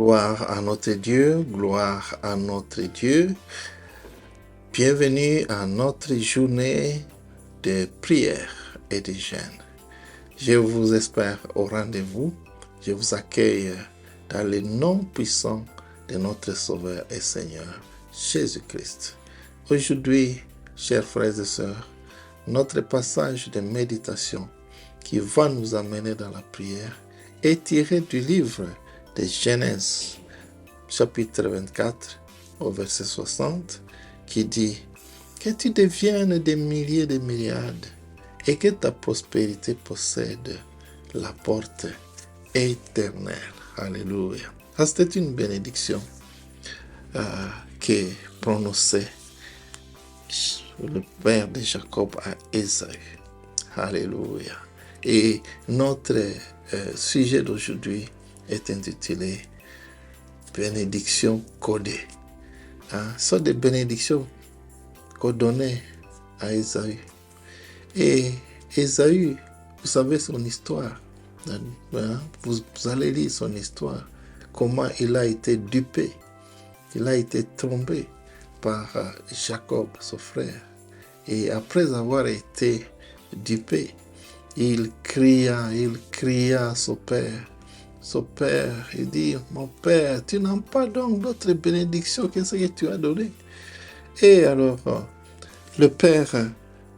Gloire à notre Dieu, gloire à notre Dieu. Bienvenue à notre journée de prière et de jeûne. Je vous espère au rendez-vous. Je vous accueille dans le nom puissant de notre Sauveur et Seigneur, Jésus-Christ. Aujourd'hui, chers frères et sœurs, notre passage de méditation qui va nous amener dans la prière est tiré du livre de Genèse, chapitre 24, au verset 60, qui dit « Que tu deviennes des milliers de milliards et que ta prospérité possède la porte éternelle. » Alléluia. Ça, c'était une bénédiction que prononçait le père de Jacob à Ésaü. Alléluia. Et notre sujet d'aujourd'hui est intitulé bénédiction codée. Ce sont des bénédictions qu'on donnait à Ésaü. Et Ésaü, vous savez son histoire. Vous allez lire son histoire. Comment il a été dupé. Il a été trompé par Jacob, son frère. Et après avoir été dupé, il cria à son père. Son père, il dit, mon père, tu n'as pas donc d'autre bénédiction que ce que tu as donné. Et alors, le père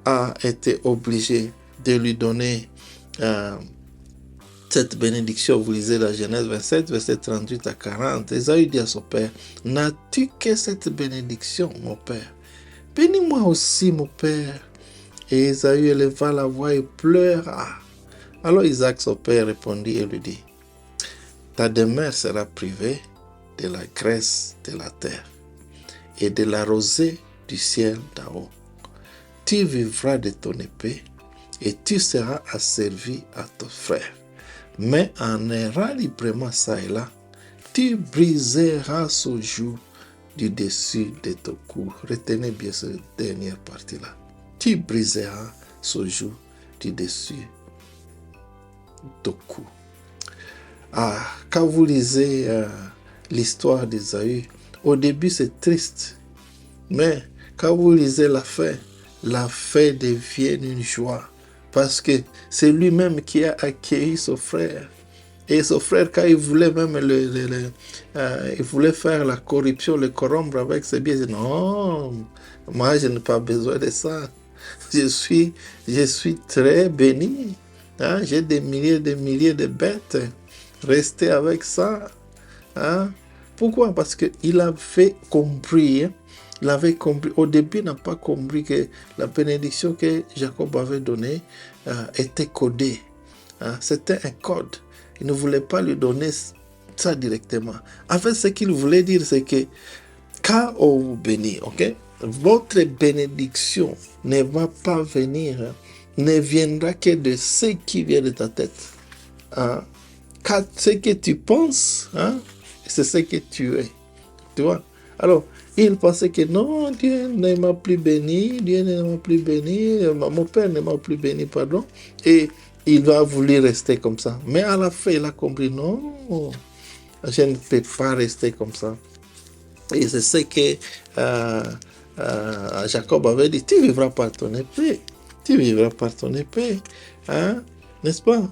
a été obligé de lui donner cette bénédiction. Vous lisez la Genèse 27, verset 38 à 40. Ésaü dit à son père, n'as-tu que cette bénédiction, mon père? Bénis-moi aussi, mon père. Et Ésaü éleva la voix et pleura. Alors Isaac, son père, répondit et lui dit, ta demeure sera privée de la graisse de la terre et de la rosée du ciel d'en haut. Tu vivras de ton épée et tu seras asservi à ton frère. Mais en errant librement ça et là, tu briseras son joug du dessus de ton cou. Retenez bien cette dernière partie-là. Tu briseras son joug du dessus de ton cou. Quand vous lisez l'histoire d'Ésaü, au début c'est triste, mais quand vous lisez la fin devient une joie, parce que c'est lui-même qui a accueilli son frère. Et son frère, quand il voulait même il voulait faire la corruption, le corrompre avec ses biens, il dit non, moi je n'ai pas besoin de ça. Je suis très béni. J'ai des milliers de bêtes. Restez avec ça. Pourquoi? Parce qu'il avait compris. Il avait compris. Au début, il n'a pas compris que la bénédiction que Jacob avait donnée était codée. C'était un code. Il ne voulait pas lui donner ça directement. En fait, ce qu'il voulait dire, c'est que quand on vous bénit, votre bénédiction ne va pas venir, ne viendra que de ce qui vient de ta tête. Quand ce que tu penses, c'est ce que tu es. Tu vois? Alors, il pensait que non, Dieu ne m'a plus béni, mon père ne m'a plus béni, pardon. Et il va vouloir rester comme ça. Mais à la fin, il a compris, non, je ne peux pas rester comme ça. Et c'est ce que Jacob avait dit, tu vivras par ton épée. Tu vivras par ton épée. N'est-ce pas?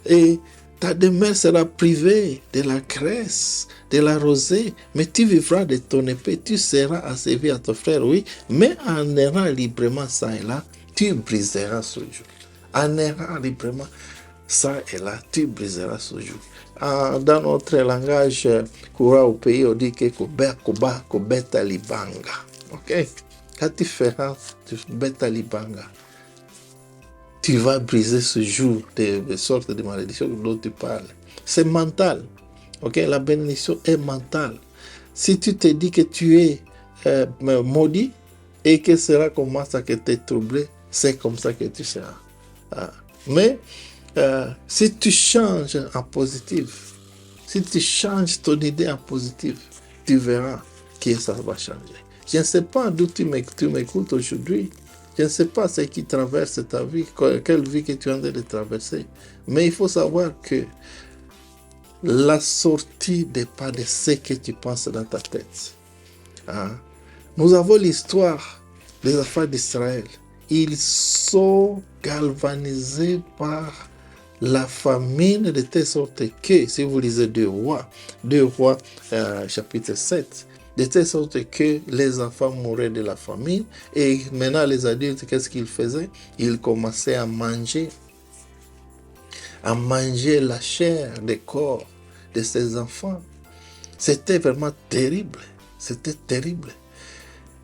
Et ta demeure sera privée de la graisse, de la rosée, mais tu vivras de ton épée, tu seras asservi à ton frère, oui, mais en errant librement ça et là, tu briseras ce joug. En errant librement ça et là, tu briseras ce joug. Dans notre langage courant au pays, on dit que kobeta libanga. Quand tu feras beta libanga, tu vas briser ce joug de sorte de malédiction dont tu parles. C'est mental. La bénédiction est mentale. Si tu te dis que tu es maudit et que cela commence à te troubler, c'est comme ça que tu seras. Mais si tu changes en positif, si tu changes ton idée en positif, tu verras que ça va changer. Je ne sais pas d'où tu m'écoutes aujourd'hui. Je ne sais pas ce qui traverse ta vie, quelle vie que tu es en train de traverser. Mais il faut savoir que la sortie n'est pas de ce que tu penses dans ta tête. Hein? Nous avons l'histoire des enfants d'Israël. Ils sont galvanisés par la famine de telle sorte que, si vous lisez 2 Rois, chapitre 7, de telle sorte que les enfants mouraient de la famine et maintenant les adultes, qu'est-ce qu'ils faisaient? Ils commençaient à manger la chair des corps de ces enfants. C'était vraiment terrible. C'était terrible.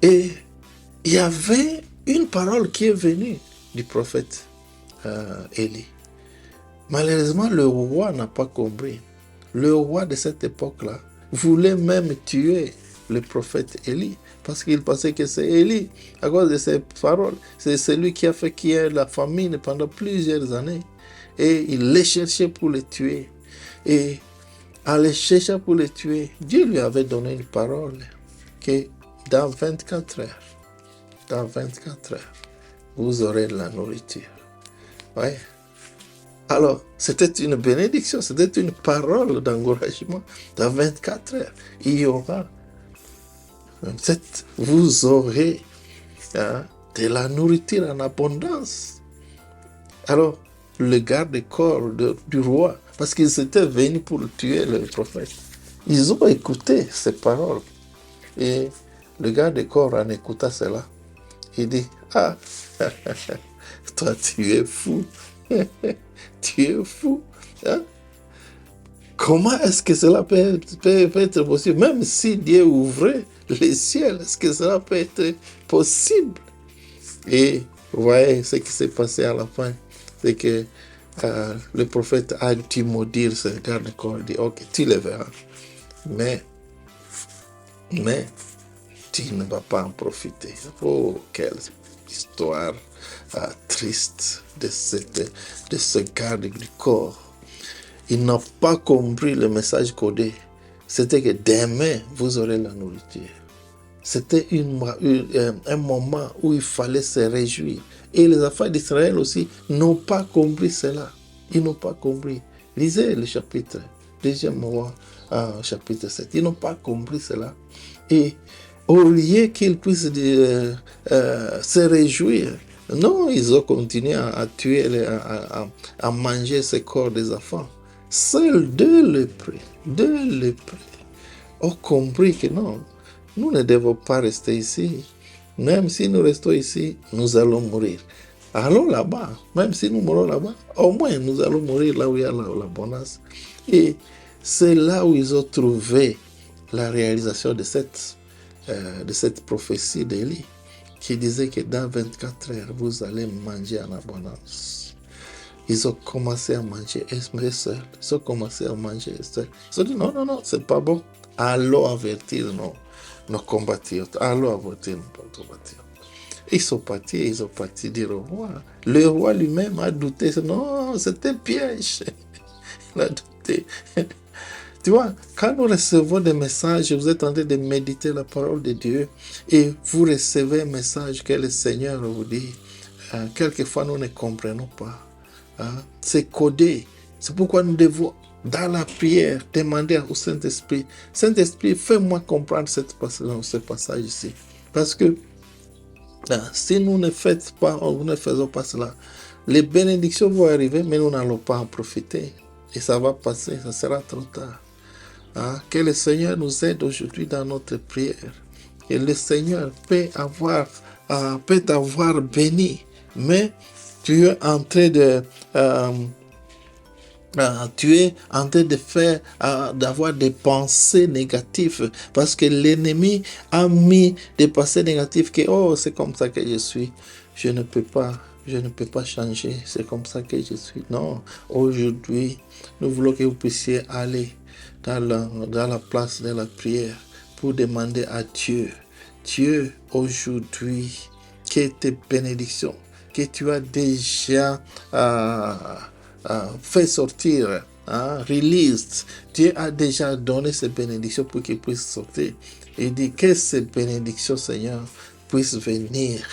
Et il y avait une parole qui est venue du prophète Élie. Malheureusement, le roi n'a pas compris. Le roi de cette époque-là voulait même tuer le prophète Élie parce qu'il pensait que c'est Élie, à cause de ses paroles. C'est celui qui a fait qu'il y ait la famine pendant plusieurs années. Et il les cherchait pour le tuer. Et en les cherchant pour le tuer, Dieu lui avait donné une parole que dans 24 heures, vous aurez de la nourriture. Ouais. Alors, c'était une bénédiction, c'était une parole d'encouragement. Dans 24 heures, il y aura, vous aurez de la nourriture en abondance. Alors, le garde-corps du roi, parce qu'ils étaient venus pour tuer le prophète, ils ont écouté ces paroles. Et le garde-corps, en écoutant cela, il dit, ah, toi tu es fou. Tu es fou. Hein? Comment est-ce que cela peut être possible? Même si Dieu ouvrait les ciels, est-ce que cela peut être possible? Et vous voyez ce qui s'est passé à la fin, c'est que le prophète a dû maudire ce garde-corps. Il dit, ok, tu le verras. Mais tu ne vas pas en profiter. Oh, quelle histoire triste de ce garde du corps. Il n'a pas compris le message codé. C'était que demain, vous aurez la nourriture. C'était un moment où il fallait se réjouir. Et les enfants d'Israël aussi n'ont pas compris cela. Ils n'ont pas compris. Lisez le chapitre, 2e roi, chapitre 7. Ils n'ont pas compris cela. Et au lieu qu'ils puissent se réjouir, non, ils ont continué à tuer, à manger ces corps des enfants. Seuls 2 lépreux ont compris que non, nous ne devons pas rester ici. Même si nous restons ici, nous allons mourir. Allons là-bas, même si nous mourons là-bas, au moins nous allons mourir là où il y a l'abondance. Et c'est là où ils ont trouvé la réalisation de cette prophétie d'Élie, qui disait que dans 24 heures, vous allez manger en abondance. Ils ont commencé à manger seuls. Ils ont commencé à manger seuls. Ils ont dit non, c'est pas bon. Allons avertir nos compatriotes. Allons avertir nos compatriotes. Ils sont partis dire au roi. Le roi lui-même a douté. Non, c'était un piège. Il a douté. Tu vois, quand nous recevons des messages, vous êtes en train de méditer la parole de Dieu et vous recevez un message que le Seigneur vous dit, quelquefois nous ne comprenons pas. C'est codé. C'est pourquoi nous devons, dans la prière, demander au Saint-Esprit, Saint-Esprit, fais-moi comprendre ce passage ici. Parce que si nous ne faisons pas cela, les bénédictions vont arriver, mais nous n'allons pas en profiter. Et ça va passer, ça sera trop tard. Que le Seigneur nous aide aujourd'hui dans notre prière. Et le Seigneur peut t'avoir béni, mais tu es en train de faire, d'avoir des pensées négatives, parce que l'ennemi a mis des pensées négatives que, oh, c'est comme ça que je suis, je ne peux pas changer, c'est comme ça que je suis. Non, aujourd'hui, nous voulons que vous puissiez aller dans la place de la prière pour demander à Dieu, aujourd'hui, que tes bénédictions, que tu as déjà fait sortir, release, Dieu a déjà donné ces bénédictions pour qu'ils puissent sortir. Et dit que ces bénédictions, Seigneur, puissent venir,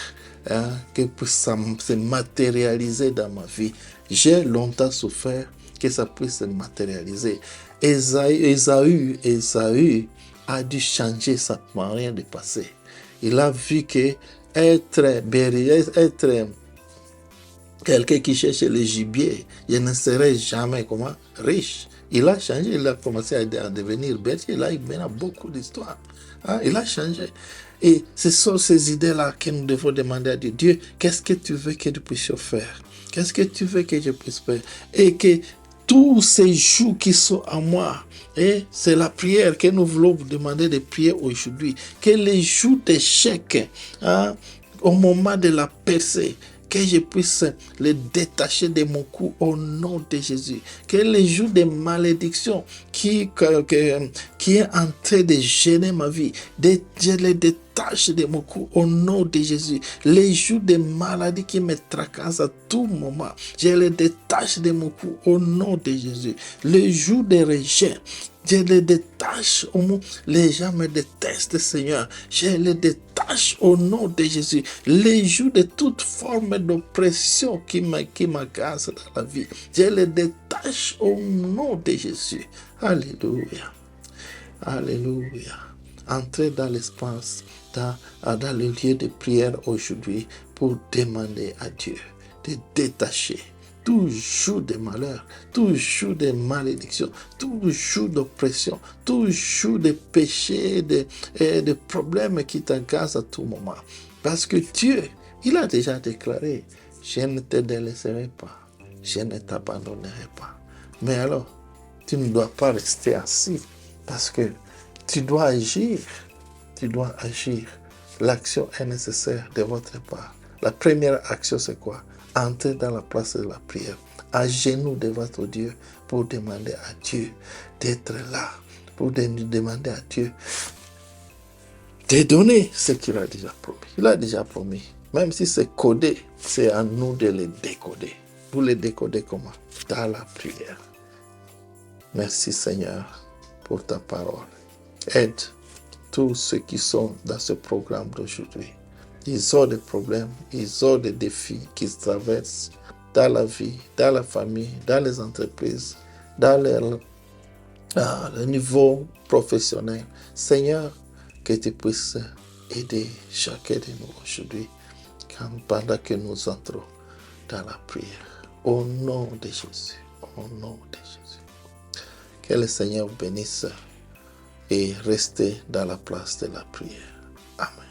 que puissent se matérialiser dans ma vie. J'ai longtemps souffert, que ça puisse se matérialiser. Ésaü a dû changer sa manière de passer. Il a vu que être quelqu'un qui cherche le gibier, je ne serai jamais comment riche. Il a changé, il a commencé à devenir berger. Là, il mène à beaucoup d'histoires. Hein, il a changé. Et ce sont ces idées-là que nous devons demander à Dieu. Dieu, qu'est-ce que tu veux que nous puissions faire? Qu'est-ce que tu veux que je puisse faire? Et que tous ces jours qui sont à moi, et c'est la prière que nous voulons vous demander de prier aujourd'hui. Que les jours d'échec, hein, au moment de la percée, que je puisse les détacher de mon cou au nom de Jésus. Que les jours de malédiction qui est en train de gêner ma vie, je les détache de mon cou au nom de Jésus. Les jours de maladie qui me tracassent à tout moment, je les détache de mon cou au nom de Jésus. Les jours de rejet, je les détache au nom. Les gens me détestent, Seigneur. Je les détache au nom de Jésus. Les jours de toute forme d'oppression qui m'agace dans la vie, je les détache au nom de Jésus. Alléluia. Alléluia. Entrez dans l'espace, dans le lieu de prière aujourd'hui pour demander à Dieu de détacher toujours de malheur, toujours de malédiction, toujours d'oppression, toujours de péchés, de problèmes qui t'agacent à tout moment. Parce que Dieu, il a déjà déclaré, je ne te délaisserai pas, je ne t'abandonnerai pas. Mais alors, tu ne dois pas rester assis parce que tu dois agir. Tu dois agir. L'action est nécessaire de votre part. La première action, c'est quoi? Entrer dans la place de la prière, à genoux devant votre Dieu, pour demander à Dieu d'être là, pour demander à Dieu de donner ce qu'il a déjà promis. Il a déjà promis. Même si c'est codé, c'est à nous de le décoder. Vous le décodez comment? Dans la prière. Merci Seigneur pour ta parole. Aide tous ceux qui sont dans ce programme d'aujourd'hui. Ils ont des problèmes, ils ont des défis qu'ils traversent dans la vie, dans la famille, dans les entreprises, dans le niveau professionnel. Seigneur, que tu puisses aider chacun de nous aujourd'hui pendant que nous entrons dans la prière. Au nom de Jésus, au nom de Jésus. Que le Seigneur vous bénisse et restez dans la place de la prière. Amen.